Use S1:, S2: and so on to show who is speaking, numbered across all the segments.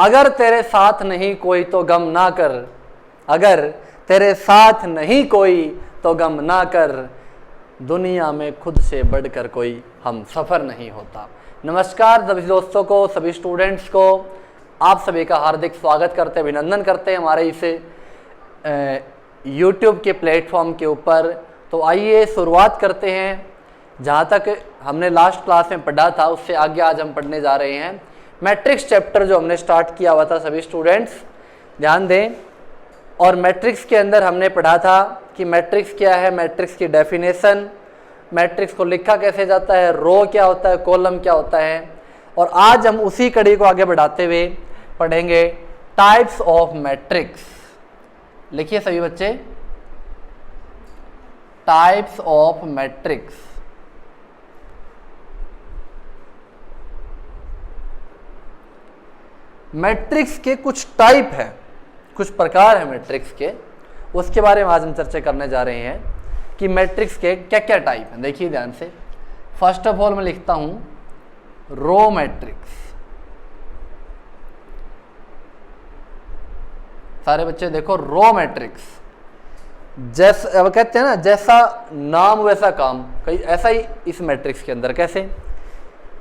S1: अगर तेरे साथ नहीं कोई तो गम ना कर, अगर तेरे साथ नहीं कोई तो गम ना कर, दुनिया में खुद से बढ़कर कोई हम सफ़र नहीं होता। नमस्कार सभी दोस्तों को, सभी स्टूडेंट्स को आप सभी का हार्दिक स्वागत करते, अभिनंदन करते हैं हमारे इसे YouTube के प्लेटफॉर्म के ऊपर। तो आइए शुरुआत करते हैं। जहाँ तक हमने लास्ट क्लास में पढ़ा था उससे आगे आज हम पढ़ने जा रहे हैं मैट्रिक्स चैप्टर जो हमने स्टार्ट किया हुआ था। सभी स्टूडेंट्स ध्यान दें। और मैट्रिक्स के अंदर हमने पढ़ा था कि मैट्रिक्स क्या है, मैट्रिक्स की डेफिनेशन, मैट्रिक्स को लिखा कैसे जाता है, रो क्या होता है, कॉलम क्या होता है। और आज हम उसी कड़ी को आगे बढ़ाते हुए पढ़ेंगे टाइप्स ऑफ मैट्रिक्स। लिखिए सभी बच्चे, टाइप्स ऑफ मैट्रिक्स। मैट्रिक्स के कुछ टाइप है, कुछ प्रकार है मैट्रिक्स के, उसके बारे में आज हम चर्चा करने जा रहे हैं कि मैट्रिक्स के क्या क्या टाइप हैं। देखिए ध्यान से। फर्स्ट ऑफ ऑल मैं लिखता हूं रो मैट्रिक्स। सारे बच्चे देखो, रो मैट्रिक्स जैसा अब कहते हैं ना, जैसा नाम वैसा काम, कहीं ऐसा ही इस मैट्रिक्स के अंदर। कैसे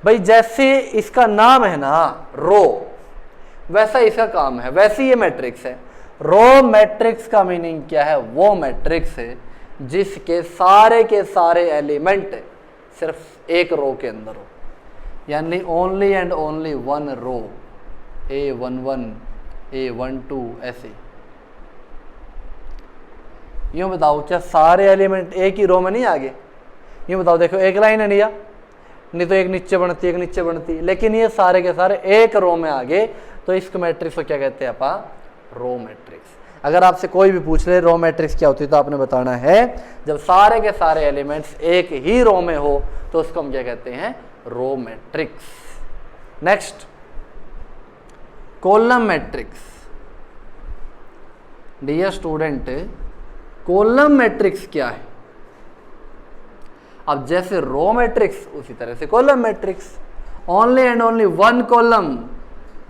S1: भाई, जैसे इसका नाम है ना रो, वैसा इसका काम है, वैसे ये मैट्रिक्स है। रो मैट्रिक्स का मीनिंग क्या है? वो मैट्रिक्स है जिसके सारे के सारे एलिमेंट सिर्फ एक रो के अंदर हो, यानी only and only one row, A11 A12 ऐसे। यूं बताओ, क्या सारे एलिमेंट एक ही रो में नहीं आ गए? यूं बताओ, देखो एक लाइन है नहीं, नहीं तो एक नीचे बनती एक नीचे बनती, लेकिन ये सारे के सारे एक रो में आ गए, तो इस मैट्रिक्स को क्या कहते हैं अपन? Row matrix. अगर आपसे कोई भी पूछ ले रो मैट्रिक्स क्या होती है, तो आपने बताना है जब सारे के सारे एलिमेंट्स एक ही रो में हो तो उसको हम क्या कहते हैं? Row matrix. Next, column matrix. Dear student, column matrix क्या है? अब जैसे रो मैट्रिक्स उसी तरह से column matrix. Only and only one column,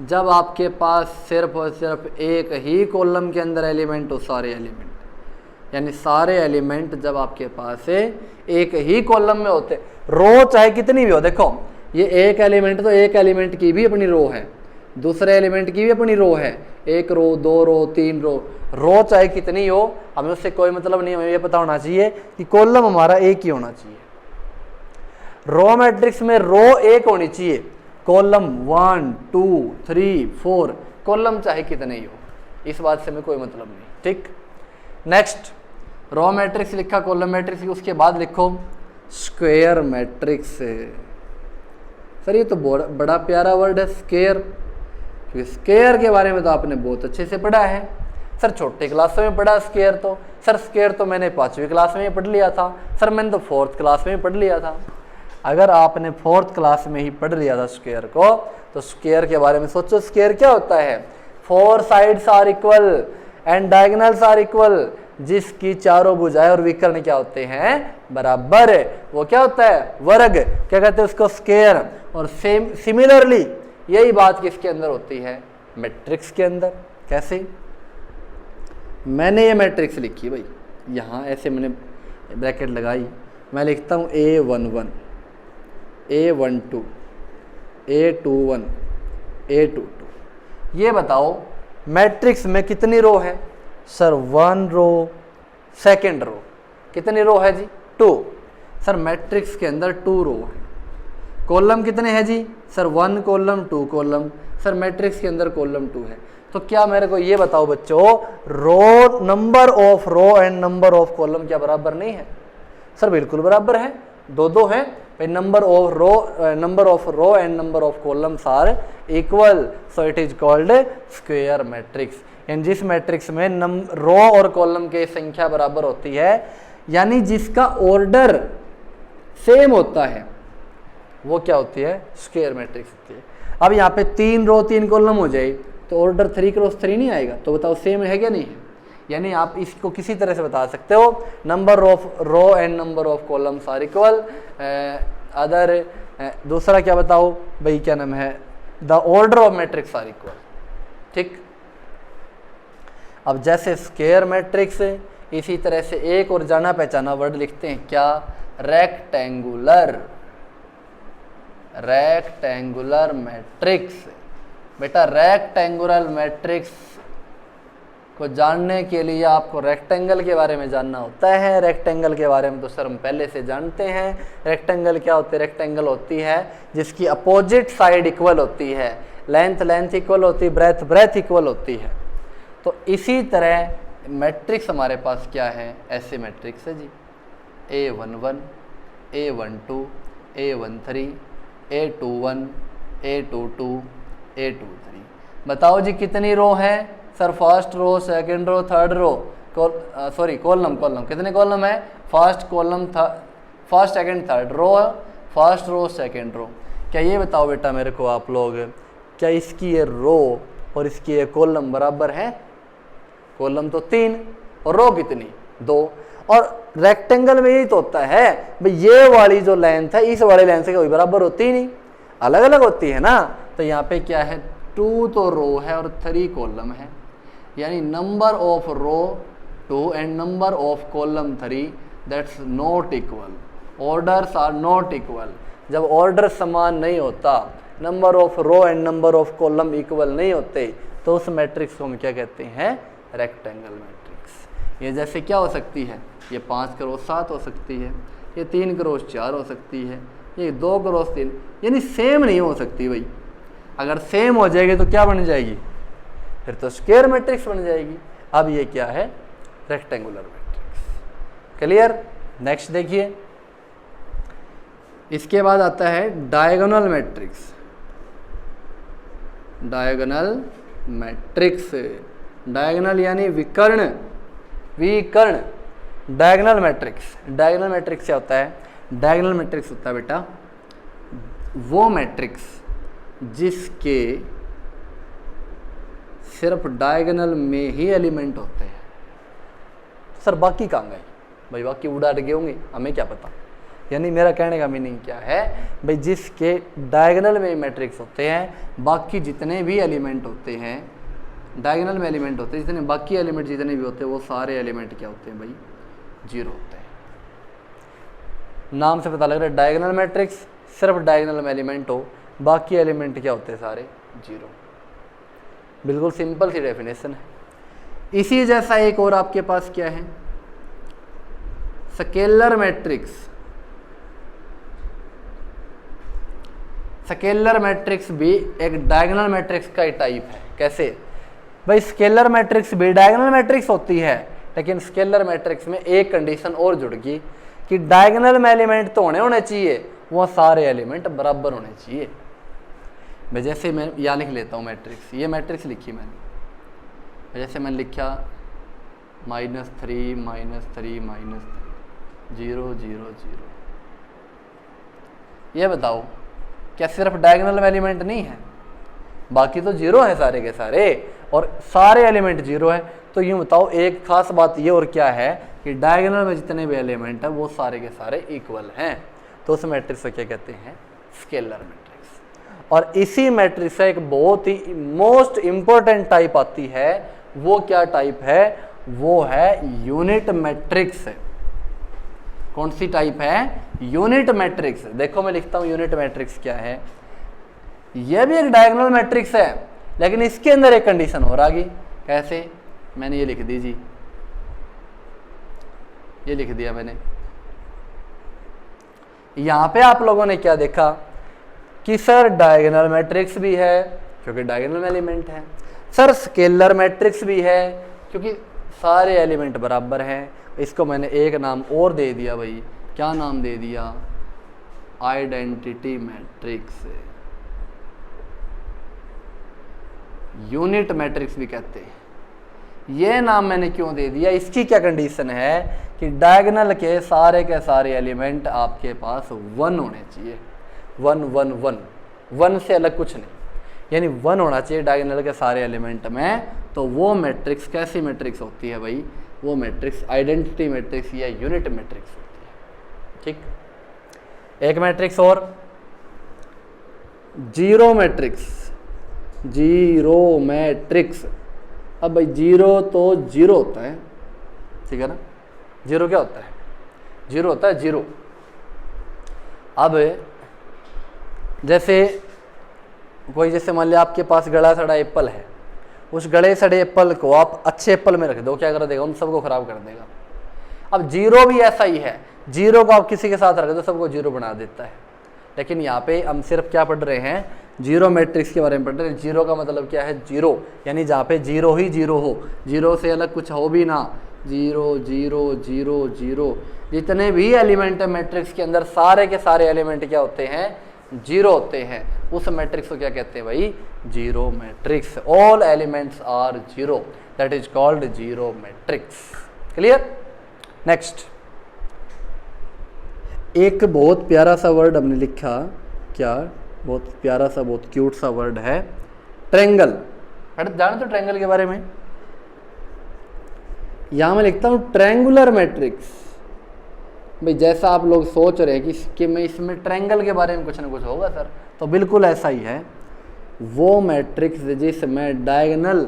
S1: जब आपके पास सिर्फ और सिर्फ एक ही कॉलम के अंदर एलिमेंट हो, सारे एलिमेंट, यानी सारे एलिमेंट जब आपके पास है एक ही कॉलम में होते, रो चाहे कितनी भी हो। देखो ये एक एलिमेंट, तो एक एलिमेंट की भी अपनी रो है, दूसरे एलिमेंट की भी अपनी रो है, एक रो, दो रो, तीन रो चाहे कितनी हो, हमें उससे कोई मतलब नहीं। हमें ये पता होना चाहिए कि कॉलम हमारा एक ही होना चाहिए। रो मैट्रिक्स में रो एक होनी चाहिए, कॉलम 1 2 3 4, कॉलम चाहे कितने ही हो, इस बात से हमें कोई मतलब नहीं। ठीक। नेक्स्ट, रो मैट्रिक्स लिखा, कॉलम मैट्रिक्स, उसके बाद लिखो स्क्वायर मैट्रिक्स। सर ये तो बड़ा प्यारा वर्ड है स्क्वायर, क्योंकि स्क्वायर के बारे में तो आपने बहुत अच्छे से पढ़ा है। सर छोटे क्लास में पढ़ा स्क्वायर, तो सर स्क्वायर तो मैंने 5वीं क्लास में ही पढ़ लिया था। सर मैंने तो 4th क्लास में ही पढ़ लिया था। अगर आपने 4th क्लास में ही पढ़ लिया था स्क्वायर को, तो स्क्वायर के बारे में सोचो। स्क्वायर क्या होता है? 4 sides are equal and diagonals are equal, जिसकी चारों भुजाएं और विकर्ण क्या होते हैं? बराबर। वो क्या होता है? वर्ग। क्या कहते हैं उसको? स्क्वायर। और सेम सिमिलरली यही बात किसके अंदर होती है? मैट्रिक्स के अंदर। कैसे? मैंने ये मैट्रिक्स लिखी भाई, यहाँ ऐसे मैंने ब्रैकेट लगाई, मैं लिखता हूँ A11 A12 A21 A22। ये बताओ मैट्रिक्स में कितनी रो है? सर 1 रो। सेकेंड रो कितनी रो है जी? 2। सर मैट्रिक्स के अंदर 2 रो है। कॉलम कितने हैं जी? Sir 1 column 2 column. Sir matrix के अंदर कॉलम 2 है। तो क्या मेरे को ये बताओ बच्चों, row number of row and number of column क्या बराबर नहीं है? सर बिल्कुल बराबर है, दो है। Number of row and number of columns are equal, so it is called square matrix. यानी जिस मैट्रिक्स में रो और कॉलम की संख्या बराबर होती है, यानी जिसका ऑर्डर सेम होता है, वो क्या होती है? स्क्वायर मैट्रिक्स होती है। अब यहाँ पे 3 रो 3 कॉलम हो जाए तो ऑर्डर 3 क्रॉस 3 नहीं आएगा। तो बताओ सेम है क्या नहीं है? यानी आप इसको किसी तरह से बता सकते हो, number of row and number of columns are equal. Other दूसरा क्या बताओ भाई, क्या नाम है, the order of matrix are equal. ठीक। अब जैसे स्क्वायर मैट्रिक्स, इसी तरह से एक और जाना पहचाना वर्ड लिखते हैं, क्या? रेक्टेंगुलर। Rectangular matrix. बेटा रेक्टेंगुलर मैट्रिक्स को जानने के लिए आपको रेक्टेंगल के बारे में जानना होता है। रेक्टेंगल के बारे में तो सर हम पहले से जानते हैं। रेक्टेंगल क्या होते हैं? रेक्टेंगल होती है जिसकी अपोजिट साइड इक्वल होती है, लेंथ लेंथ इक्वल होती है, ब्रेथ ब्रेथ इक्वल होती है। तो इसी तरह मैट्रिक्स हमारे पास क्या है? ऐसे मैट्रिक्स है जी, A11, A12, A13, A21, A22, A23। बताओ जी कितनी रो है? Sir first row, second row, third row, column कितने कॉलम है? First column, first second third row, first row second row. क्या ये बताओ बेटा मेरे को आप लोग, क्या इसकी ये रो और इसकी ये कॉलम बराबर है? कॉलम तो 3 और रो कितनी? 2। और रेक्टेंगल में यही तो होता है भाई, ये वाली जो लेंथ है इस वाले लेंथ से कोई बराबर होती ही नहीं, अलग अलग होती है ना। तो यहाँ पे क्या है? 2 तो रो है और 3 कॉलम है, यानी number of row 2 and number of column 3 that's not equal. Orders are not equal. जब ऑर्डर समान नहीं होता, number of row and number of column equal नहीं होते, तो उस मैट्रिक्स को हम क्या कहते हैं? Rectangle matrix. ये जैसे क्या हो सकती है? ये 5 क्रॉस 7 हो सकती है, ये 3 क्रॉस 4 हो सकती है, ये 2 क्रॉस 3, यानी सेम नहीं हो सकती भाई। अगर सेम हो जाएगी तो क्या बन जाएगी? फिर तो स्क्वायर मैट्रिक्स बन जाएगी। अब ये क्या है? Rectangular matrix. क्लियर? नेक्स्ट देखिए, इसके बाद आता है diagonal matrix. Diagonal matrix, diagonal यानी विकर्ण, विकर्ण। डायगोनल मैट्रिक्स, डायगोनल मैट्रिक्स क्या होता है? डायगोनल मैट्रिक्स होता है बेटा वो मैट्रिक्स जिसके सिर्फ डायगोनल में ही एलिमेंट होते हैं। सर बाकी कहाँ गए भाई? बाकी उड़ा गए होंगे, हमें क्या पता। यानी मेरा कहने का मीनिंग क्या है भाई, जिसके डायगोनल में मैट्रिक्स होते हैं, बाकी जितने भी एलिमेंट होते हैं, डायगोनल में एलिमेंट होते हैं, जितने बाकी एलिमेंट जितने भी होते हैं, वो सारे एलिमेंट क्या होते हैं भाई? 0 होते हैं। नाम से पता लग रहा है डायगोनल मैट्रिक्स, सिर्फ डायगोनल में एलिमेंट हो, बाकी एलिमेंट क्या होते हैं? सारे 0। बिल्कुल सिंपल सी डेफिनेशन है। इसी जैसा एक और आपके पास क्या है? Scalar matrix. स्केलर मैट्रिक्स भी एक डायगोनल मैट्रिक्स का ही टाइप है। कैसे भाई? स्केलर मैट्रिक्स भी डायगोनल मैट्रिक्स होती है, लेकिन स्केलर मैट्रिक्स में एक कंडीशन और जुड़ गई कि डायगोनल में एलिमेंट तो होने चाहिए, वो सारे एलिमेंट बराबर होने चाहिए। मैं जैसे मैं यहाँ लिख लेता हूँ मैट्रिक्स, ये मैट्रिक्स लिखी मैंने, जैसे मैंने लिखा -3 -3 -0 0 0। ये बताओ क्या सिर्फ डायगोनल में एलिमेंट नहीं है? बाकी तो 0 है सारे के सारे, और सारे एलिमेंट 0 है। तो यूँ बताओ, एक खास बात ये और क्या है कि डायगोनल में जितने भी एलिमेंट है वो सारे के सारे इक्वल हैं। तो उस मैट्रिक्स को क्या कहते हैं? Scalar matrix. और इसी मैट्रिक्स का एक बहुत ही मोस्ट इंपॉर्टेंट टाइप आती है। वो क्या टाइप है? वो है यूनिट मैट्रिक्स। कौन सी टाइप है? Unit matrix. देखो मैं लिखता हूं यूनिट मैट्रिक्स क्या है। यह भी एक डायगोनल मैट्रिक्स है, लेकिन इसके अंदर एक कंडीशन और आ गई। कैसे? मैंने ये लिख दी जी, ये लिख दिया मैंने। यहां पे आप लोगों ने क्या देखा कि सर डायगोनल मैट्रिक्स भी है क्योंकि डायगोनल एलिमेंट है, सर स्केलर मैट्रिक्स भी है क्योंकि सारे एलिमेंट बराबर हैं। इसको मैंने एक नाम और दे दिया भाई। क्या नाम दे दिया? Identity matrix. यूनिट मैट्रिक्स भी कहते हैं। ये नाम मैंने क्यों दे दिया? इसकी क्या कंडीशन है कि डायगोनल के सारे एलिमेंट आपके पास 1 होने चाहिए। 1 1 1 1 से अलग कुछ नहीं, यानी 1 होना चाहिए डायगोनल के सारे एलिमेंट में। तो वो मैट्रिक्स कैसी मैट्रिक्स होती है भाई? वो मैट्रिक्स आइडेंटिटी मैट्रिक्स या यूनिट मैट्रिक्स होती है। ठीक। एक मैट्रिक्स और, जीरो मैट्रिक्स। Zero matrix. अब भाई जीरो तो जीरो होता है, ठीक है ना। जीरो क्या होता है? जीरो होता है जीरो। अब जैसे कोई, जैसे मान लिया आपके पास गड़ा सड़ा एप्पल है, उस गड़े सड़े एप्पल को आप अच्छे एप्पल में रख दो, क्या कर देगा? उन सबको खराब कर देगा। अब जीरो भी ऐसा ही है, जीरो को आप किसी के साथ रख दो सबको जीरो बना देता है। लेकिन यहाँ पे हम सिर्फ क्या पढ़ रहे हैं? जीरो मैट्रिक्स के बारे में पढ़ रहे हैं। जीरो का मतलब क्या है? जीरो, यानी जहाँ पे जीरो ही जीरो हो, जीरो से अलग कुछ हो भी ना, जीरो जीरो जीरो जीरो, जितने भी एलिमेंट है मैट्रिक्स के अंदर सारे के सारे एलिमेंट क्या होते हैं? जीरो होते हैं। उस मैट्रिक्स को क्या कहते हैं भाई? Zero matrix. All elements are zero, that is called zero matrix. Clear? Next, एक बहुत प्यारा सा वर्ड हमने लिखा, क्या? बहुत प्यारा सा, बहुत क्यूट सा वर्ड है, ट्रायंगल। जानो तो ट्रायंगल के बारे में? यहां मैं लिखता हूं ट्रायंगुलर मैट्रिक्स। भाई जैसा आप लोग सोच रहे हैं कि मैं इसमें ट्रायंगल के बारे में कुछ ना कुछ होगा सर, तो बिल्कुल ऐसा ही है। वो मैट्रिक्स जिसमें डायगोनल,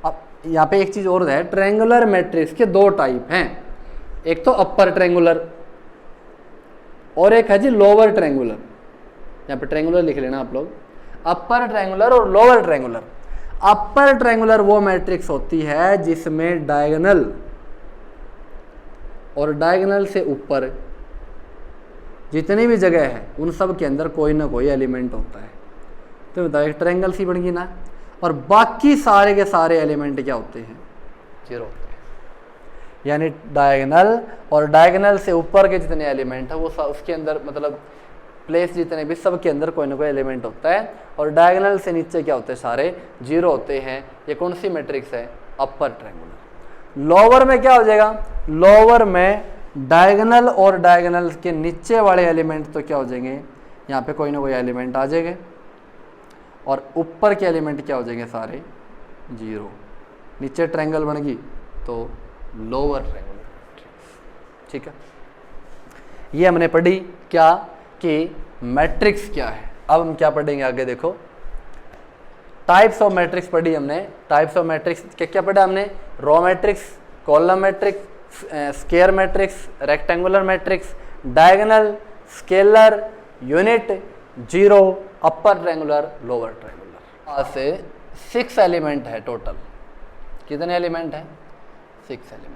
S1: अब यहाँ पे एक चीज और है, ट्रायंगुलर मैट्रिक्स के दो टाइप हैं, एक तो अपर ट्रायंगुलर और एक है जी लोअर ट्रायंगुलर। यहाँ पे ट्रायंगुलर लिख लेना आप लोग, अपर ट्रायंगुलर और लोअर ट्रायंगुलर। अपर ट्रायंगुलर वो मैट्रिक्स होती है जिसमें डायगोनल और डायगोनल से ऊपर जितनी भी जगह है उन सब के अंदर कोई ना कोई एलिमेंट होता है। तो बताओ, एक ट्रायंगल सी बन गई ना, और बाकी सारे के सारे एलिमेंट क्या होते हैं? जीरो होते हैं। यानी डायगोनल और डायगोनल से ऊपर के जितने एलिमेंट है वो उसके अंदर, मतलब प्लेस जितने भी, सब के अंदर कोई ना कोई एलिमेंट होता है। और डायगोनल से नीचे क्या होते हैं? सारे जीरो होते हैं। ये कौन सी मैट्रिक्स है? अपर ट्रायंगुलर। लोअर में क्या हो जाएगा? लोअर में डायगोनल और डायगोनल के नीचे वाले एलिमेंट तो क्या हो जाएंगे? यहाँ पे कोई ना कोई एलिमेंट आ जाएंगे, और ऊपर के एलिमेंट क्या हो जाएंगे? सारे जीरो। नीचे ट्रायंगल बन गई तो लोअर ट्रायंगुलर मैट्रिक्स। ठीक है, ये हमने पढ़ी क्या कि मैट्रिक्स क्या है। अब हम क्या पढ़ेंगे आगे? देखो, टाइप्स ऑफ मैट्रिक्स पढ़ी हमने। टाइप्स ऑफ मैट्रिक्स क्या क्या पढ़ा हमने? Row matrix, column matrix, square matrix, rectangular matrix, diagonal, scalar, unit, zero, upper triangular, lower triangular. आज से 6 एलिमेंट है टोटल। कितने एलिमेंट है? 6 एलिमेंट।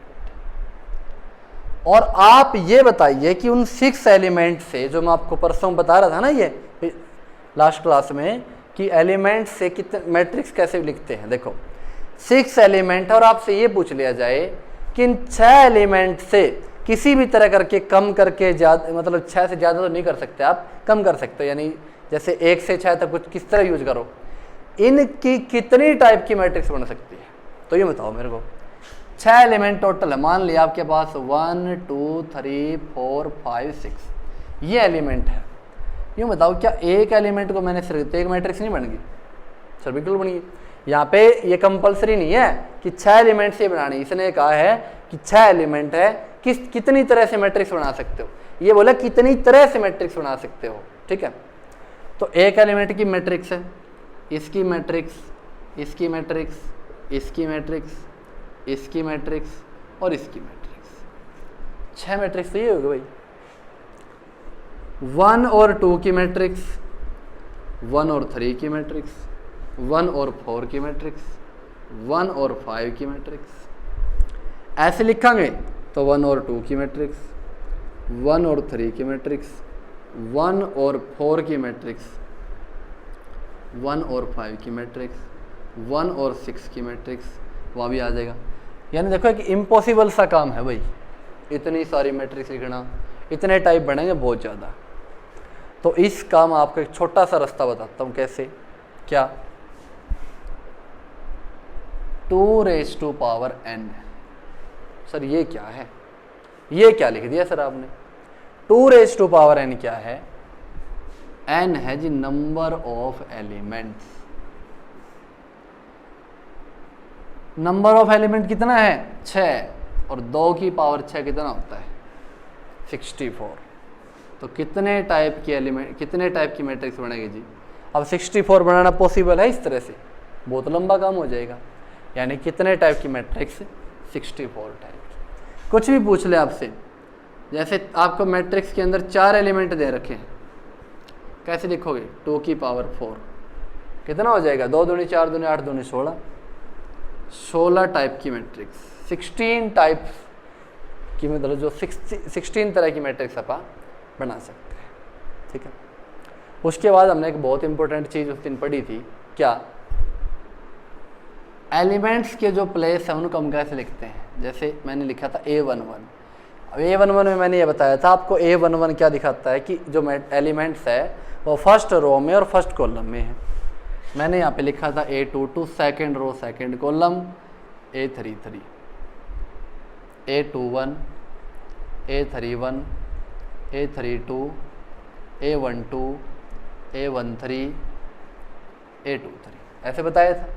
S1: और आप ये बताइए कि उन 6 एलिमेंट से, जो मैं आपको परसों बता रहा था ना ये लास्ट क्लास में, कि एलिमेंट से कितने मैट्रिक्स कैसे लिखते हैं। देखो 6 एलिमेंट, और आपसे ये पूछ लिया जाए कि इन 6 एलिमेंट से किसी भी तरह करके कम करके ज्यादा, मतलब 6 से ज़्यादा तो नहीं कर सकते आप, कम कर सकते हो, यानी जैसे 1 से 6 तक कुछ किस तरह यूज करो, इनकी कितनी टाइप की मैट्रिक्स बन सकती है? तो ये बताओ मेरे को। 6 एलिमेंट टोटल है, मान लिया आपके पास 1 2 3 4 5 6 ये एलिमेंट है। यूँ बताओ, क्या एक एलिमेंट को मैंने सिर्फ एक मैट्रिक्स नहीं बन गई? सर बिल्कुल बनी है। यहाँ पे ये कंपलसरी नहीं है कि 6 एलिमेंट से बनानी, इसने कहा है कि 6 एलिमेंट है, कितनी तरह से मैट्रिक्स बना सकते हो, ये बोला कितनी तरह से मैट्रिक्स बना सकते हो। ठीक है, तो एक एलिमेंट की मैट्रिक्स है, इसकी मैट्रिक्स, इसकी मैट्रिक्स, इसकी मैट्रिक्स, इसकी मैट्रिक्स और इसकी मैट्रिक्स। 6 मैट्रिक्स तो ये होगी भाई। 1 और 2 की मैट्रिक्स, 1 और 3 की मैट्रिक्स, 1 और 4 की मैट्रिक्स, 1 और 5 की मैट्रिक्स। ऐसे लिखेंगे तो 1 और 2 की मैट्रिक्स, 1 और 3 की मैट्रिक्स, 1 और 4 की मैट्रिक्स, 1 और 5 की मैट्रिक्स, 1 और 6 की मैट्रिक्स, वहाँ भी आ जाएगा। यानी देखो कि इम्पॉसिबल सा काम है भाई, इतनी सारी मैट्रिक्स लिखना, इतने टाइप बनेंगे बहुत ज़्यादा। तो इस काम आपको एक छोटा सा रास्ता बताता हूँ कैसे। क्या? 2⁻n। सर ये क्या है? ये क्या लिख दिया सर आपने? 2⁻n क्या है? n है जी number of elements. Number of element कितना है? 6, और 2 की पावर 6 कितना होता है? 64। तो कितने टाइप की एलिमेंट, कितने टाइप की मैट्रिक्स बनेगी जी? अब 64 बनाना पॉसिबल है इस तरह से? बहुत लंबा काम हो जाएगा। यानी कितने टाइप की मैट्रिक्स? 64 टाइप। कुछ भी पूछ ले आपसे, जैसे आपको मैट्रिक्स के अंदर 4 एलिमेंट दे रखे हैं, कैसे लिखोगे? 2 की पावर 4 कितना हो जाएगा? 2 दूनी 4 दूनी 8 दूनी 16, 16 टाइप की मैट्रिक्स, 16 टाइप्स की, मतलब जो 16 तरह की मैट्रिक्स आप बना सकते हैं। ठीक है। उसके बाद हमने एक बहुत इंपॉर्टेंट चीज़ उस दिन पढ़ी थी, क्या? एलिमेंट्स के जो प्लेस है उनको हम कैसे लिखते हैं। जैसे मैंने लिखा था A11। अब A11 में मैंने ये बताया था आपको, A11 क्या दिखाता है कि जो एलिमेंट्स है वो फर्स्ट रो में और फर्स्ट कॉलम में है। मैंने यहाँ पे लिखा था A22 second row second column, A33, A21, A31, A32, A12, A13, A23, ऐसे बताया था।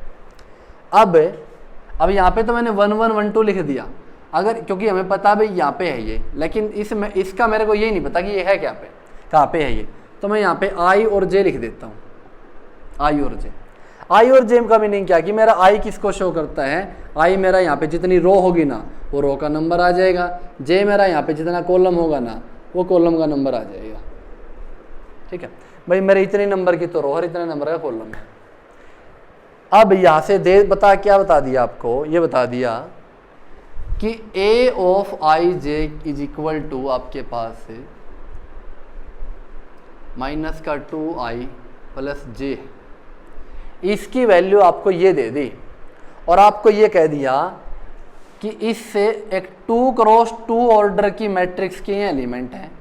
S1: अब यहाँ पे तो मैंने 1 1 1 2 लिख दिया, अगर क्योंकि हमें पता भाई यहाँ पे है ये, लेकिन इसका मेरे को ये नहीं पता कि ये है क्या पे, कहाँ पे है ये, तो मैं यहाँ पे I और J लिख देता हूँ। I और J, I और J का मीनिंग क्या कि मेरा I किसको शो करता है? I मेरा यहाँ पे जितनी रो होगी ना वो रो का नंबर आ जाएगा, J मेरा यहाँ पे जितना कॉलम होगा ना वो कॉलम का नंबर आ जाएगा। ठीक है भाई, मेरे इतने नंबर की तो रो और इतने नंबर का कॉलम है। अब यहाँ से क्या बता दिया आपको? ये बता दिया कि A of I J is equal to आपके पास है माइनस का 2I प्लस J। इसकी वैल्यू आपको ये दे दी और आपको ये कह दिया कि इससे एक 2 क्रॉस 2 ऑर्डर की मैट्रिक्स के एलिमेंट हैं।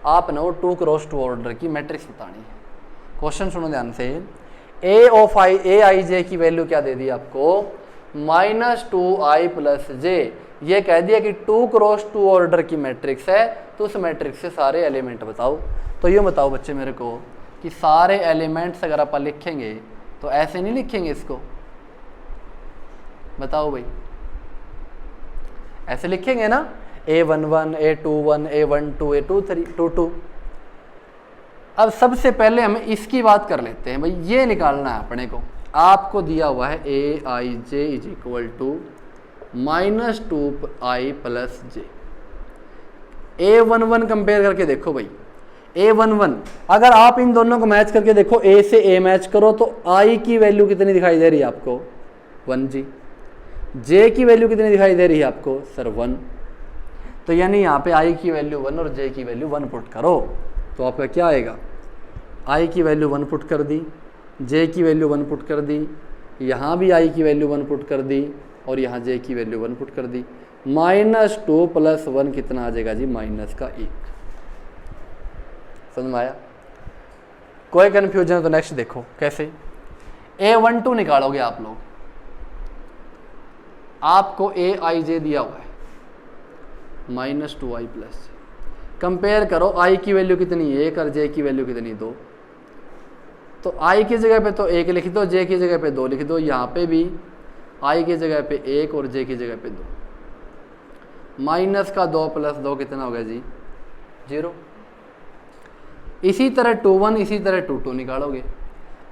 S1: आपने वो 2 क्रॉस 2 ऑर्डर की मैट्रिक्स बतानी है। क्वेश्चन सुनो ध्यान से। A ऑफ I J की वैल्यू क्या दे दी आपको? Minus 2I plus J। ये कह दिया कि 2 क्रॉस 2 ऑर्डर की मैट्रिक्स है, तो उस मैट्रिक्स से सारे एलिमेंट बताओ। तो ये बताओ बच्चे मेरे को कि सारे एलिमेंट्स अगर आप लिखेंगे तो ऐसे नहीं लिखेंगे इसको, बताओ भाई, ऐसे लिखेंगे ना? A11, A21, A12, A22। अब सबसे पहले हम इसकी बात कर लेते हैं भाई, ये निकालना है अपने को। आपको दिया हुआ है AIJ is equal to minus 2I plus J। A11 compare करके देखो भाई, A11 अगर आप इन दोनों को मैच करके देखो, A से A मैच करो तो I की वैल्यू कितनी दिखाई दे रही है आपको? 1 जी। J की वैल्यू कितनी दिखाई दे रही है आपको? सर 1। तो यानी यहाँ पे I की वैल्यू 1 और J की वैल्यू 1 पुट करो तो आपका क्या आएगा? I की वैल्यू 1 पुट कर दी, J की वैल्यू 1 पुट कर दी, यहाँ भी I की वैल्यू 1 पुट कर दी और यहाँ J की वैल्यू 1 पुट कर दी। माइनस 2 प्लस 1 कितना आ जाएगा जी? माइनस का 1। समझ में आया? कोई कन्फ्यूजन तो नेक्स्ट देखो कैसे। A12 निकालोगे आप लोग, आपको AIJ दिया हुआ है माइनस 2I प्लस। कंपेयर करो, I की वैल्यू कितनी? 1 और J की वैल्यू कितनी? 2। तो I की जगह पे तो 1 लिख दो, J की जगह पे 2 लिख दो। यहाँ पे भी I की जगह पे 1 और J की जगह पे 2। माइनस का 2 प्लस 2 कितना हो गया जी? 0। इसी तरह 2 1, इसी तरह 2 2 निकालोगे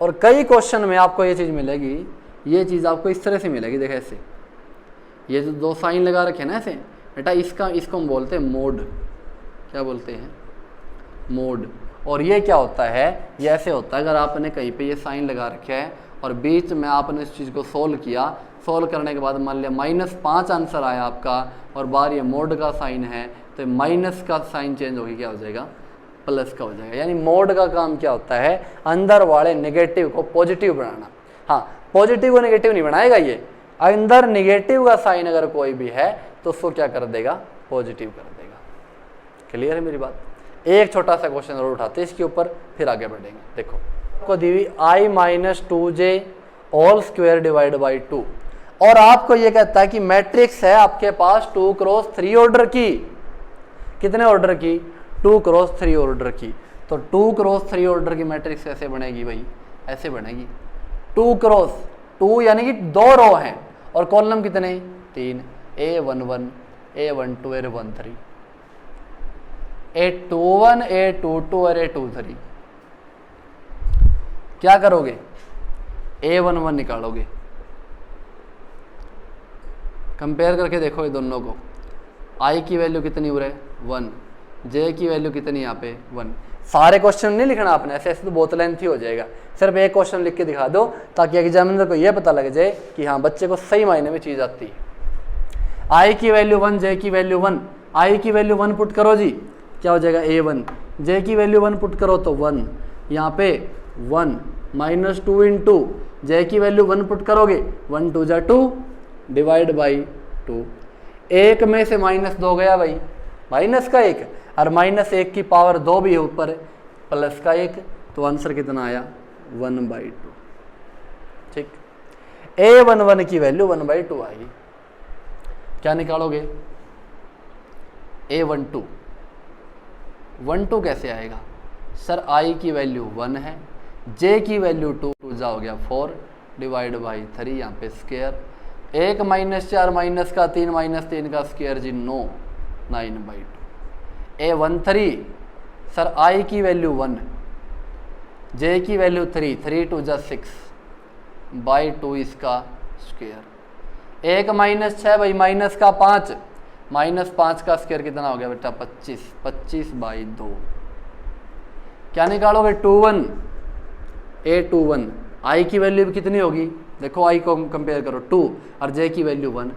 S1: और कई क्वेश्चन में आपको ये चीज़ मिलेगी। ये चीज़ आपको इस तरह से मिलेगी, देखो ऐसे, ये जो 2 साइन लगा रखे ना ऐसे बेटा, इसको हम बोलते हैं मोड। क्या बोलते हैं? मोड। और ये क्या होता है? ये ऐसे होता है, अगर आपने कहीं पे ये साइन लगा रखा है और बीच में आपने इस चीज़ को सोल्व किया, सोल्व करने के बाद मान लिया -5 आंसर आया आपका और बाहर ये मोड का साइन है, तो माइनस का साइन चेंज होगी, क्या हो जाएगा? प्लस का हो जाएगा। यानी मोड का काम क्या होता है? अंदर वाले नेगेटिव को पॉजिटिव बनाना। हाँ, पॉजिटिव को नेगेटिव नहीं बनाएगा ये, अंदर नेगेटिव का साइन अगर कोई भी है तो उसको क्या कर देगा? पॉजिटिव कर देगा। क्लियर है मेरी बात? एक छोटा सा क्वेश्चन और उठाते हैं इसके ऊपर, फिर आगे बढ़ेंगे। देखो आपको दी हुई I minus 2J whole square divide by 2 और आपको ये कहता है कि मैट्रिक्स है आपके पास 2 क्रॉस 3 ऑर्डर की। कितने ऑर्डर की? 2 क्रॉस 3 ऑर्डर की। तो 2 क्रॉस 3 ऑर्डर की मैट्रिक्स कैसे बनेगी भाई? ऐसे बनेगी 2 क्रॉस 2, यानी कि 2 रो हैं और कॉलम कितने? 3। A11, A12, A13, A21, A22 और A23। क्या करोगे? A11 निकालोगे, कंपेयर करके देखो ये दोनों को, I की वैल्यू कितनी हो रहा है 1, J की वैल्यू कितनी यहाँ पे 1। सारे क्वेश्चन नहीं लिखना आपने, ऐसे ऐसे तो बहुत लेंथी हो जाएगा, सिर्फ एक क्वेश्चन लिख के दिखा दो ताकि एग्जामिनर को ये पता लग जाए कि हाँ बच्चे को सही मायने में चीज़ आती है। I की वैल्यू 1, J की वैल्यू 1, I की वैल्यू 1 पुट करो जी, क्या हो जाएगा A1, J की वैल्यू 1 पुट करो तो 1, यहाँ पे 1 माइनस 2 इंटू J की वैल्यू 1 पुट करोगे 1 2 जा 2 डिवाइड बाई 2, एक में से -2 गया भाई, माइनस का 1 और -1 की पावर 2 भी है ऊपर प्लस का 1, तो आंसर कितना आया 1/2। ठीक, A11 की वैल्यू 1/2 आएगी। क्या निकालोगे A12, 12 कैसे आएगा सर, I की वैल्यू 1 है, J की वैल्यू 2, 2 जा हो गया 4 डिवाइड बाई 3, यहाँ पे स्क्वायर, 1 -4 माइनस का 3 -3 का स्क्वायर जी 9, 9/2। A13 सर I की वैल्यू 1, J की वैल्यू 3, 3 2 जा 6 बाई 2 इसका स्क्वायर, 1 -6 भाई माइनस का 5, -5 का स्क्वायर कितना हो गया बेटा 25, 25/2। क्या निकालोगे 21, A21, I की वैल्यू कितनी होगी, देखो I को कंपेयर करो 2 और J की वैल्यू 1,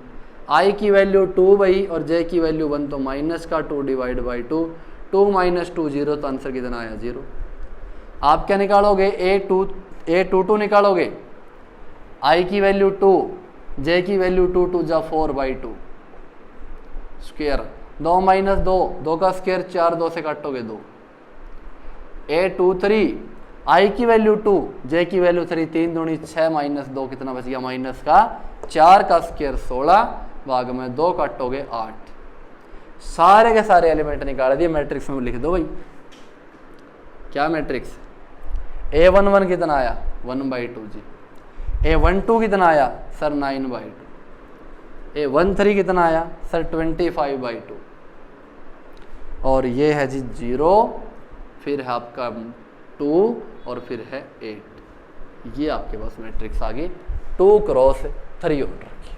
S1: I की वैल्यू 2 भाई और J की वैल्यू 1, तो माइनस का 2 डिवाइड बाई 2, 2 - 2 0, तो आंसर कितना आया 0। आप क्या निकालोगे A22 निकालोगे, I की वैल्यू 2, J की वैल्यू 2, 2 जा 4/2 स्क्वायर, 2 - 2, 2 का स्क्वायर 4, 2 से काटोगे 2। A23 I की वैल्यू 2, J की वैल्यू 3, 3 दूनी 6 -2 कितना बच गया माइनस का 4 का स्क्वायर 16 भाग में 2 काटोगे 8। सारे के सारे एलिमेंट निकाल दिए, मैट्रिक्स में लिख दो भाई। क्या मैट्रिक्स, A11 कितना आया 1/2 जी, A12 कितना आया सर 9/2, A13 कितना आया सर 25/2, और ये है जी 0, फिर है आपका 2 और फिर है 8। ये आपके पास मैट्रिक्स आ गई 2 क्रॉस 3 ऑर्डर की।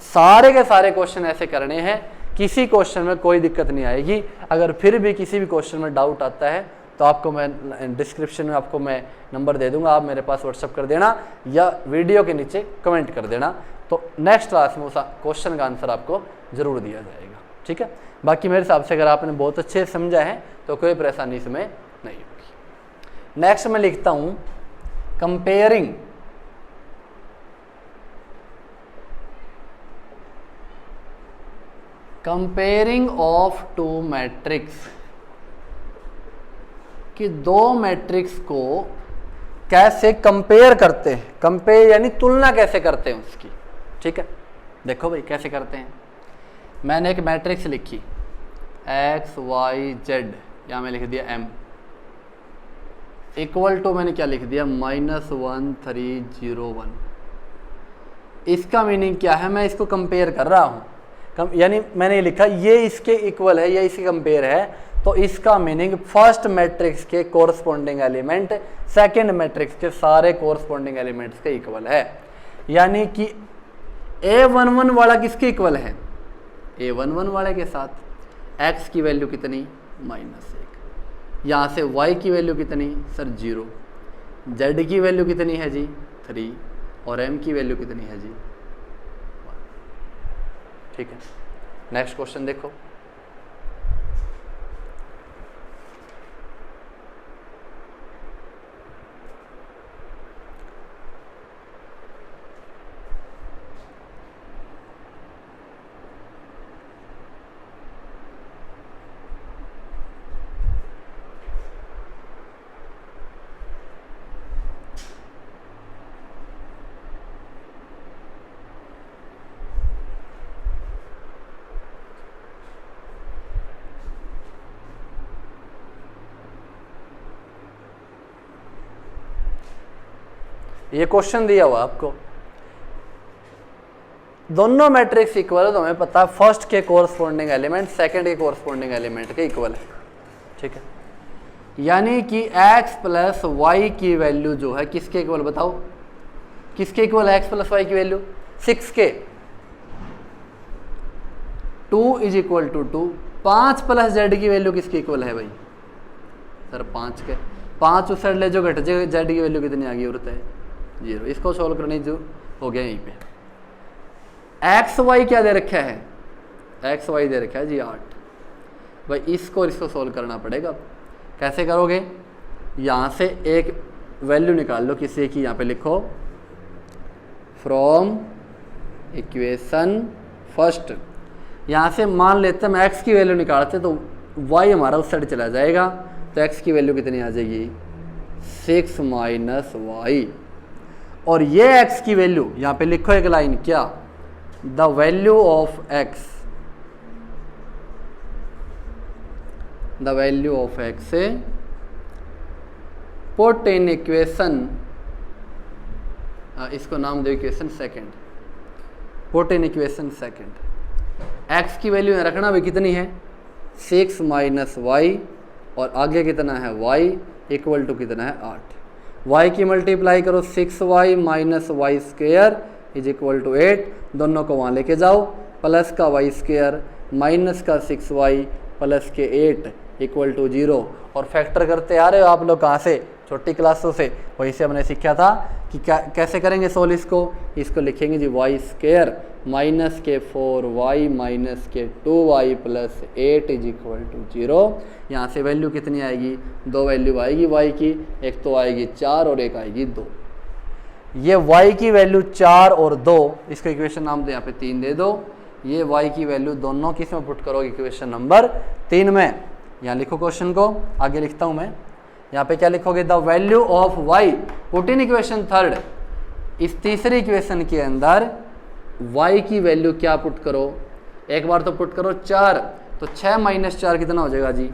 S1: सारे के सारे क्वेश्चन ऐसे करने हैं, किसी क्वेश्चन में कोई दिक्कत नहीं आएगी। अगर फिर भी किसी भी क्वेश्चन में डाउट आता है तो आपको मैं डिस्क्रिप्शन में आपको मैं नंबर दे दूंगा, आप मेरे पास व्हाट्सअप कर देना या वीडियो के नीचे कमेंट कर देना, तो नेक्स्ट क्लास में उस क्वेश्चन का आंसर आपको ज़रूर दिया जाएगा। ठीक है, बाकी मेरे हिसाब से अगर आपने बहुत अच्छे से समझा है तो कोई परेशानी इसमें नहीं होगी। नेक्स्ट मैं लिखता हूँ कंपेयरिंग ऑफ 2 मैट्रिक्स, कि 2 मैट्रिक्स को कैसे कंपेयर करते हैं, कंपेयर यानी तुलना कैसे करते हैं उसकी। ठीक है, देखो भाई कैसे करते हैं। मैंने एक मैट्रिक्स लिखी x y z, यहाँ मैं लिख दिया m इक्वल टू मैंने क्या लिख दिया -1 3 0 1। इसका मीनिंग क्या है, मैं इसको कंपेयर कर रहा हूँ, यानी मैंने ये लिखा ये इसके इक्वल है या इसके कंपेयर है, तो इसका मीनिंग फर्स्ट मैट्रिक्स के कोरस्पॉन्डिंग एलिमेंट सेकंड मैट्रिक्स के सारे कोरस्पॉन्डिंग एलिमेंट्स के इक्वल है। यानी कि A11 वाला किसके इक्वल है, A11 वाले के साथ x की वैल्यू कितनी -1, यहाँ से y की वैल्यू कितनी सर 0, z की वैल्यू कितनी है जी 3 और m की वैल्यू कितनी है जी 1। ठीक है, नेक्स्ट क्वेश्चन देखो। ये क्वेश्चन दिया हुआ आपको, दोनों मैट्रिक्स इक्वल है तो हमें पता है फर्स्ट के कोरस्पॉन्डिंग एलिमेंट सेकंड के कोरस्पॉन्डिंग एलिमेंट के इक्वल है। ठीक है, यानी कि x + y की वैल्यू जो है किसके इक्वल बताओ, किसके इक्वल है एक्स प्लस वाई की वैल्यू? 6 के। 2 is equal to 2। 5 plus z की वैल्यू किसके इक्वल है भाई? सर 5 के। 5 उस साइड ले जो घट जाए, जेड की वैल्यू कितनी आ गई और है 0। इसको सोल्व करने जो हो गया यहीं पे। एक्स वाई क्या दे रखा है? एक्स वाई दे रखा है जी 8। भाई इसको सोल्व करना पड़ेगा। कैसे करोगे? यहाँ से एक वैल्यू निकाल लो किसी की, यहाँ पे लिखो फ्रॉम इक्वेशन फर्स्ट। यहाँ से मान लेते हम x की वैल्यू निकालते तो y हमारा उस साइड चला जाएगा, तो x की वैल्यू कितनी आ जाएगी? 6 माइनस वाई। और ये x की वैल्यू यहाँ पे लिखो एक लाइन, क्या? The value of x, the value of x से पुट इन इक्वेशन, इसको नाम दो equation second, put in equation second. x की वैल्यू रखना भी कितनी है? 6 माइनस वाई, और आगे कितना है? y इक्वल टू कितना है? 8। y की मल्टीप्लाई करो 6y minus y square is equal to 8। दोनों को वहाँ लेके जाओ, प्लस का y स्क्वेयर माइनस का 6y प्लस के 8 इक्वल टू 0। और फैक्टर करते आ रहे हो आप लोग कहाँ से? छोटी क्लासों से। वहीं से हमने सीखा था कि कैसे करेंगे सोल्व इसको लिखेंगे जी y स्क्वेयर माइनस के 4y माइनस के 2y plus 8 is equal to 0। यहाँ से वैल्यू कितनी आएगी? 2 वैल्यू आएगी y की, एक तो आएगी 4 और एक आएगी 2। ये y की वैल्यू 4 और 2, इसको इक्वेशन नाम दो यहाँ पे 3 दे दो। ये y की वैल्यू दोनों किस में पुट करोगे? इक्वेशन नंबर 3 में। यहाँ लिखो क्वेश्चन को, आगे लिखता हूँ मैं। यहाँ पे क्या लिखोगे? The value of y put in equation third. इस तीसरी इक्वेशन के अंदर y की वैल्यू क्या पुट करो? एक बार तो पुट करो 4, तो 6 माइनस 4 कितना हो जाएगा जी?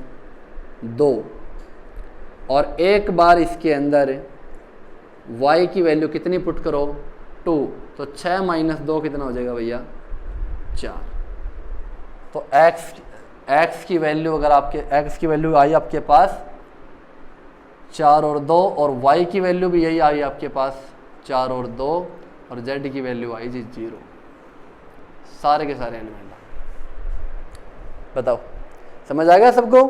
S1: 2। और एक बार इसके अंदर y की वैल्यू कितनी पुट करो? 2, तो 6 माइनस 2 कितना हो जाएगा भैया? 4। तो x की वैल्यू, अगर आपके x की वैल्यू आई आपके पास 4 और 2, और y की वैल्यू भी यही आई आपके पास 4 और 2, और z की वैल्यू आई जी 0। सारे के सारे एलिमेंट। बताओ समझ आ गया सबको?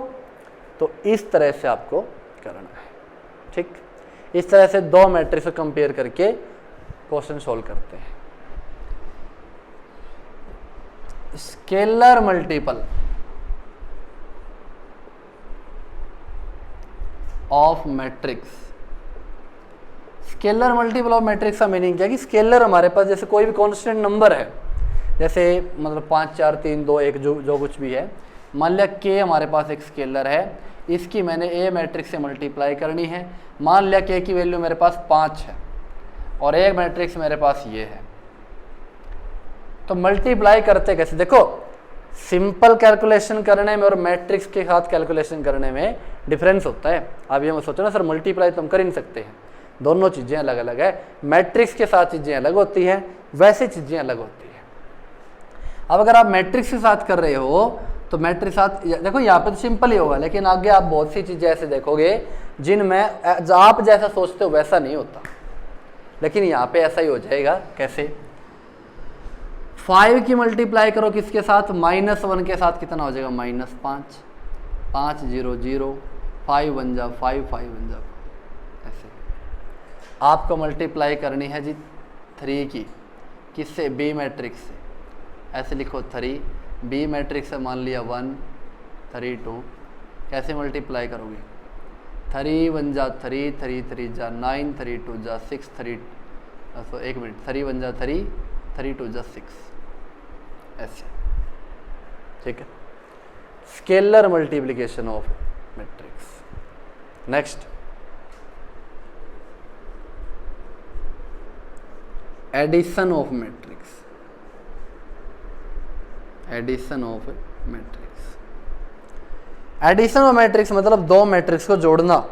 S1: तो इस तरह से आपको करना है, ठीक। इस तरह से 2 मैट्रिक्स को कंपेयर करके क्वेश्चन सोल्व करते हैं। Scalar multiple of matrix. Scalar multiple of matrix का मीनिंग क्या है? कि स्केलर हमारे पास जैसे कोई भी कांस्टेंट नंबर है, जैसे मतलब 5 4 3 2 1 जो कुछ भी है। मान लिया k हमारे पास एक स्केलर है, इसकी मैंने a मैट्रिक्स से मल्टीप्लाई करनी है। मान लिया k की वैल्यू मेरे पास 5 है और एक मैट्रिक्स मेरे पास ये है। तो मल्टीप्लाई करते कैसे? देखो सिंपल कैलकुलेशन करने में और मैट्रिक्स के साथ कैलकुलेशन करने में डिफरेंस होता है। आप ये मत सोचो ना सर मल्टीप्लाई तो हम कर ही नहीं सकते हैं, दोनों चीज़ें अलग अलग है। मैट्रिक्स के साथ चीज़ें अलग होती हैं, वैसे चीज़ें अलग होती हैं। अब अगर आप मैट्रिक्स के साथ कर रहे हो तो मैट्रिक्स साथ देखो यहाँ पे तो सिंपल ही होगा, लेकिन आगे आप बहुत सी चीज़ें ऐसे देखोगे जिनमें आप जैसा सोचते हो वैसा नहीं होता, लेकिन यहाँ पे ऐसा ही हो जाएगा। कैसे? 5 की मल्टीप्लाई करो किसके साथ? -1 के साथ, कितना हो जाएगा? -5। 5 0 0, 5 1 जा 5, 5 1 जा। ऐसे आपको मल्टीप्लाई करनी है जी 3 की, किससे? बी मैट्रिक्स से। ऐसे लिखो 3, बी मैट्रिक्स से मान लिया 1 3 2। कैसे मल्टीप्लाई करोगे? 3 1 जा 3, 3 3 जा 9, 3 2 जा 6, 3 एक मिनट 3 1 जा 3, 3 2 जा 6। ऐसे, ठीक है। Scalar multiplication of matrix. Next, addition of matrix. Addition of matrix. Addition of matrix मतलब 2 मैट्रिक्स को जोड़ना।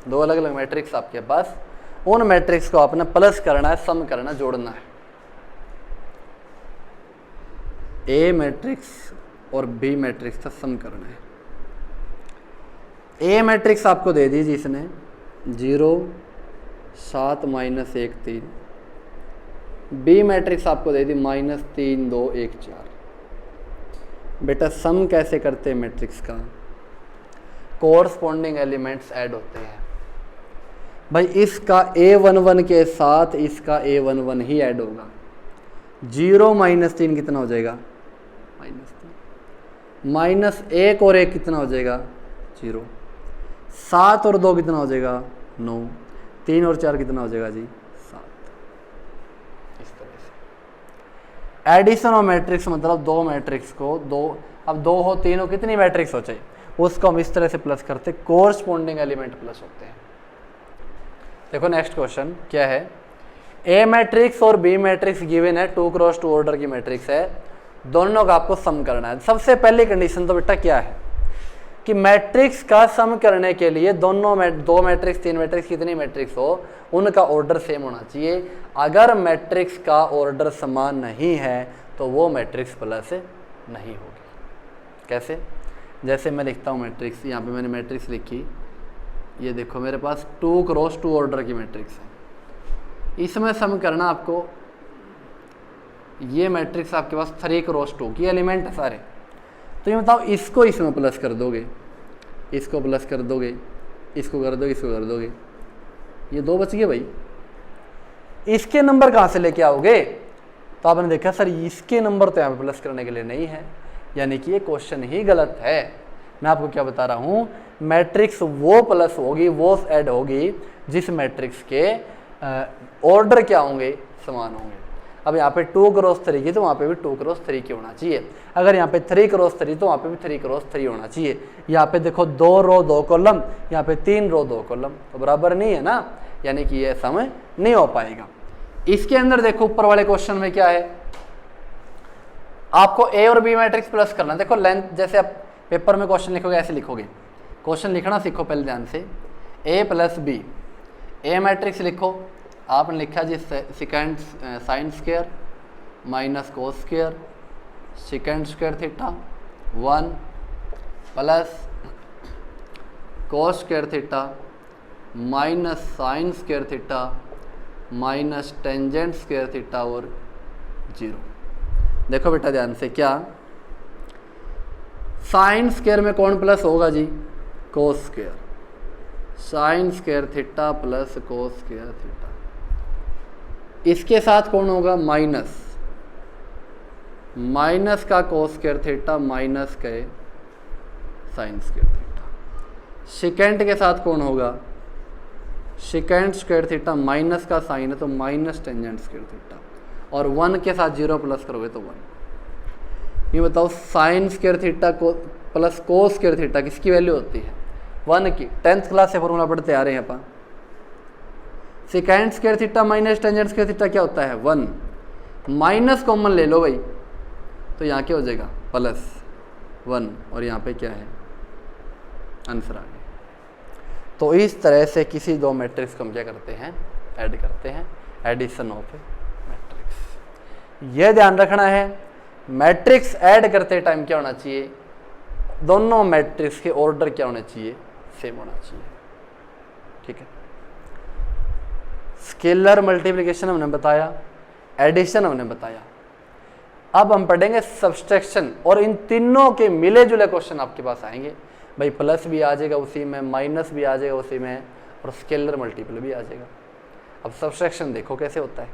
S1: 2 अलग अलग मैट्रिक्स आपके पास, उन मैट्रिक्स को आपने प्लस करना है, सम करना, जोड़ना है। ए मैट्रिक्स और बी मैट्रिक्स का सम करना है। ए मैट्रिक्स आपको दे दीजिए इसने 0 7 -1 3, बी मैट्रिक्स आपको दे दी -3 2 1 4। बेटा सम कैसे करते हैं मैट्रिक्स का? कोरस्पॉन्डिंग एलिमेंट्स ऐड होते हैं भाई। इसका A11 के साथ इसका A11 ही ऐड होगा। 0 -3 कितना हो जाएगा? -3 -1 और 1 कितना हो जाएगा? 0। 7 और 2 कितना हो जाएगा? 9। 3 और 4 कितना हो जाएगा जी? 7। इस तरह से एडिशन ऑफ मैट्रिक्स मतलब दो मैट्रिक्स को अब 2 हो 3 हो कितनी मैट्रिक्स हो चाहिए उसको हम इस तरह से प्लस करते, कोरस्पॉन्डिंग एलिमेंट प्लस होते हैं। देखो नेक्स्ट क्वेश्चन क्या है? ए मैट्रिक्स और बी मैट्रिक्स गिवन है, 2x2 ऑर्डर की मैट्रिक्स है, दोनों का आपको सम करना है। सबसे पहली कंडीशन तो बेटा क्या है कि मैट्रिक्स का सम करने के लिए दो मैट्रिक्स 3 मैट्रिक्स कितनी मैट्रिक्स हो उनका ऑर्डर सेम होना चाहिए। अगर मैट्रिक्स का ऑर्डर समान नहीं है तो वो मैट्रिक्स प्लस नहीं होगी। कैसे? जैसे मैं लिखता हूँ मैट्रिक्स, यहाँ पे मैंने मैट्रिक्स लिखी, ये देखो मेरे पास 2x2 ऑर्डर की मैट्रिक्स है। इसमें सम करना आपको, ये मैट्रिक्स आपके पास 3x2 की एलिमेंट है सारे, तो ये बताओ इसको इसमें प्लस कर दोगे, इसको प्लस कर दोगे, इसको कर दोगे, इसको कर दोगे, ये 2 बच गए भाई। इसके नंबर कहाँ से लेके आओगे? तो आपने देखा सर इसके नंबर तो यहाँ पे प्लस करने के लिए नहीं है, यानी कि ये क्वेश्चन ही गलत है। मैं आपको क्या बता रहा हूँ, मैट्रिक्स वो प्लस होगी, वो ऐड होगी जिस मैट्रिक्स के ऑर्डर क्या होंगे? समान होंगे। अब यहाँ पे 2x3 की तो वहाँ पे भी 2x3 की होना चाहिए। अगर यहाँ पे 3x3 तो वहाँ पे भी 3x3 होना चाहिए। यहाँ पे देखो 2 रो 2 कॉलम, यहाँ पे 3 रो 2 कॉलम, तो बराबर नहीं है ना, यानी कि ये सम नहीं हो पाएगा। इसके अंदर देखो ऊपर वाले क्वेश्चन में क्या है, आपको ए और बी मैट्रिक्स प्लस करना। देखो लेंथ, जैसे आप पेपर में क्वेश्चन लिखोगे ऐसे लिखोगे, क्वेश्चन लिखना सीखो पहले ध्यान से। A plus B, A matrix लिखो, आपने लिखा जी sec sine square minus cos square sec square theta 1 plus cos square theta minus sine square theta minus tangent square theta और 0। देखो बेटा ध्यान से, क्या साइन स्क्वायर में कौन प्लस होगा जी? Cos square. Sine square theta plus cos square theta, इसके साथ कौन होगा? माइनस, माइनस का कोस स्क्वायर थीटा माइनस के साइन स्क्वायर थीटा। सेकेंड के साथ कौन होगा? सेकेंड स्क्वायर थीटा माइनस का साइन है तो माइनस टेंजेंट स्क्वायर थीटा, और 1 के साथ 0 प्लस करोगे तो 1। ये बताओ साइन स्क्वायर थीटा को प्लस कोस स्क्वायर थीटा किसकी वैल्यू होती है? 1 की। 10th क्लास से फॉर्मूला पढ़ते आ रहे हैं अपन। Sec square theta minus tangent square theta क्या होता है? 1। माइनस कॉमन ले लो भाई, तो यहाँ क्या हो जाएगा? प्लस 1, और यहाँ पे क्या है? आंसर आ गया। तो इस तरह से किसी दो मैट्रिक्स को हम क्या करते हैं? ऐड करते हैं, एडिशन ऑफ मैट्रिक्स। यह ध्यान रखना है, मैट्रिक्स ऐड करते टाइम क्या होना चाहिए? दोनों मैट्रिक्स के ऑर्डर क्या होने चाहिए? सेम होना चाहिए। ठीक है। स्केलर मल्टीप्लिकेशन हमने बताया, एडिशन हमने बताया। अब हम पढ़ेंगे सब्सट्रैक्शन, और इन तीनों के मिले जुले क्वेश्चन आपके पास आएंगे भाई। प्लस भी आ जाएगा उसी में, माइनस भी आ जाएगा उसी में, और स्केलर मल्टीपल भी आ जाएगा। अब सब्सट्रैक्शन देखो कैसे होता है।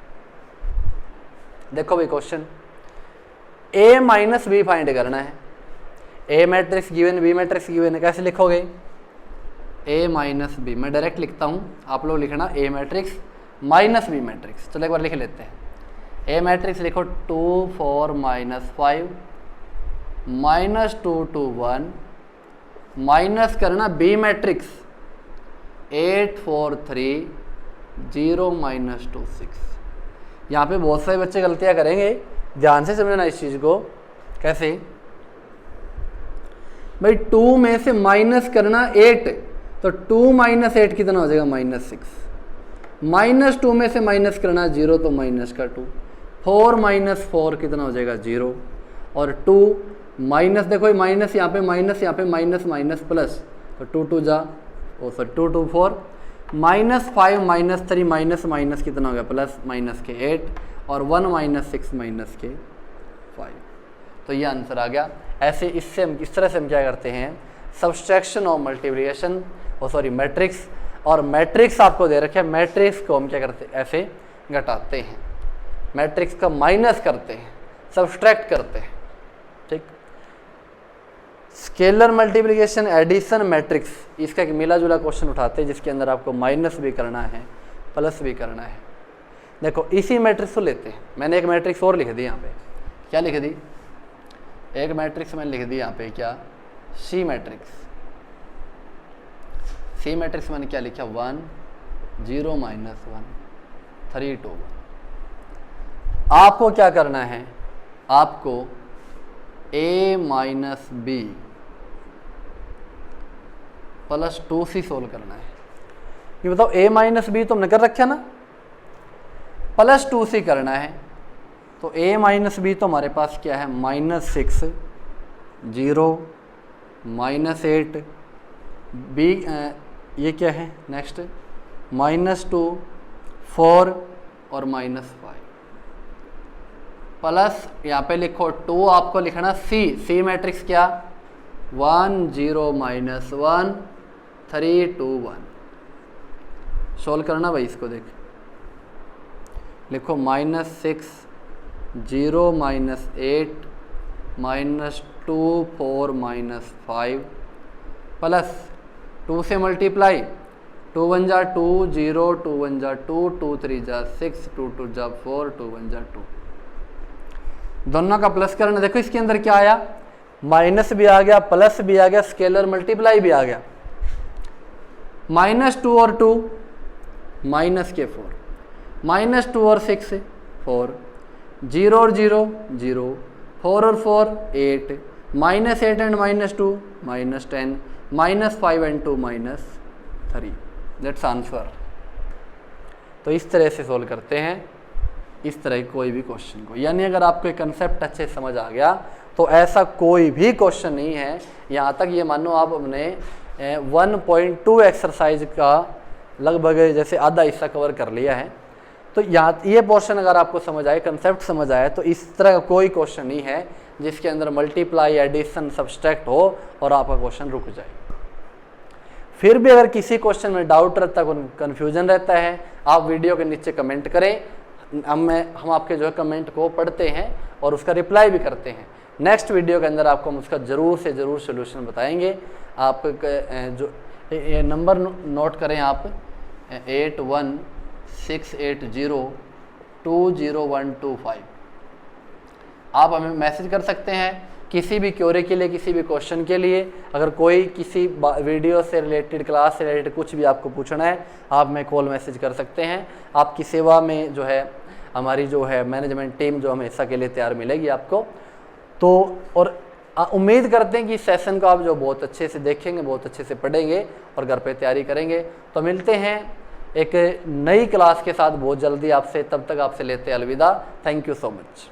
S1: देखो भाई question, A minus B find करना है। A matrix given, B matrix given है, कैसे लिखोगे? ए माइनस बी, मैं डायरेक्ट लिखता हूँ, आप लोग लिखना A matrix minus B matrix. चलो एक बार लिख लेते हैं। ए मैट्रिक्स लिखो 2 4 -5 -2 2 1, माइनस करना बी मैट्रिक्स 8 4 3 0 -2 6। यहाँ पे बहुत सारे बच्चे गलतियाँ करेंगे, ध्यान से समझना इस चीज़ को। कैसे भाई? 2 में से माइनस करना 8, तो 2 - 8 कितना हो जाएगा? -6। -2 में से माइनस करना 0, तो माइनस का 2। 4 - 4 कितना हो जाएगा? 0, और 2 माइनस, देखो माइनस यहाँ पे माइनस, यहाँ पे माइनस माइनस प्लस, तो 2 2 जा, ओ सर 2 2 4, -5 -3 माइनस माइनस कितना हो गया? प्लस, माइनस के 8, और 1 माइनस 6 माइनस के 5। तो ये आंसर आ गया। ऐसे इससे हम इस तरह से हम क्या करते हैं, सब्सट्रैक्शन और मल्टीप्लिकेशन मैट्रिक्स, और मैट्रिक्स आपको दे रखे हैं, मैट्रिक्स को हम क्या करते हैं, ऐसे घटाते हैं, मैट्रिक्स का माइनस करते हैं, सब्सट्रैक्ट करते हैं। ठीक, स्केलर मल्टीप्लिकेशन, एडिशन, मैट्रिक्स, इसका एक मिला जुला क्वेश्चन उठाते हैं जिसके अंदर आपको माइनस भी करना है, प्लस भी करना है। देखो इसी मैट्रिक्स को लेते हैं, मैंने एक मैट्रिक्स और लिख दी यहाँ पे, क्या लिख दी, एक मैट्रिक्स मैंने लिख दी यहाँ पे, क्या, सी मैट्रिक्स। सी मैट्रिक्स मैंने क्या लिखा, 1 0 -1 3 2 1। आपको क्या करना है, आपको a minus b plus 2c solve करना है। ये बताओ a माइनस बी तो हमने कर रखा ना, प्लस 2c करना है। तो a माइनस बी तो हमारे पास क्या है, -6 0 -8 b, ये क्या है नेक्स्ट, -2 4 और -5 प्लस यहाँ पे लिखो 2, आपको लिखना सी मैट्रिक्स क्या, 1 0 -1 3 2 1। सोल्व करना भाई इसको, देख लिखो -6 0 -8 -2 4 -5 प्लस 2 से मल्टीप्लाई, 2 1 जा 2 0 2 1 जा 2 2 3 जा 6 2 2 जा 4 2 1 जा 2। दोनों का प्लस करना, देखो इसके अंदर क्या आया, माइनस भी आ गया, प्लस भी आ गया, स्केलर मल्टीप्लाई भी आ गया। -2 और 2 माइनस के 4, -2 और 6 4, 0 और 0 0, 4 और 4 8, -8 एंड -2 -10, -5 एंड 2 -3। That's answer. तो इस तरह से सोल्व करते हैं इस तरह कोई भी क्वेश्चन को, यानी अगर आपको एक कंसेप्ट अच्छे से समझ आ गया तो ऐसा कोई भी क्वेश्चन नहीं है, यहाँ तक ये मानो आप अपने 1.2 एक्सरसाइज का लगभग जैसे आधा हिस्सा कवर कर लिया है। तो यहाँ ये पोर्शन अगर आपको समझ आए, कंसेप्ट समझ आए, तो इस तरह का कोई क्वेश्चन नहीं है जिसके अंदर मल्टीप्लाई, एडिशन, सब्सट्रैक्ट हो और आपका क्वेश्चन रुक जाए। फिर भी अगर किसी क्वेश्चन में डाउट रहता है, कन्फ्यूजन रहता है, आप वीडियो के नीचे कमेंट करें, हम आपके जो है कमेंट को पढ़ते हैं और उसका रिप्लाई भी करते हैं। नेक्स्ट वीडियो के अंदर आपको हम उसका ज़रूर से ज़रूर सोल्यूशन बताएंगे। आप जो ये नंबर नोट करें आप, 8168020125। आप हमें मैसेज कर सकते हैं किसी भी क्वेरी के लिए, किसी भी क्वेश्चन के लिए। अगर कोई किसी वीडियो से रिलेटेड, क्लास से रिलेटेड कुछ भी आपको पूछना है, आप में कॉल मैसेज कर सकते हैं। आपकी सेवा में जो है हमारी जो है मैनेजमेंट टीम जो हमेशा के लिए तैयार मिलेगी आपको। तो और उम्मीद करते हैं कि इस सेशन को आप जो बहुत अच्छे से देखेंगे, बहुत अच्छे से पढ़ेंगे और घर पे तैयारी करेंगे। तो मिलते हैं एक नई क्लास के साथ बहुत जल्दी आपसे, तब तक आपसे लेते हैं अलविदा। Thank you so much.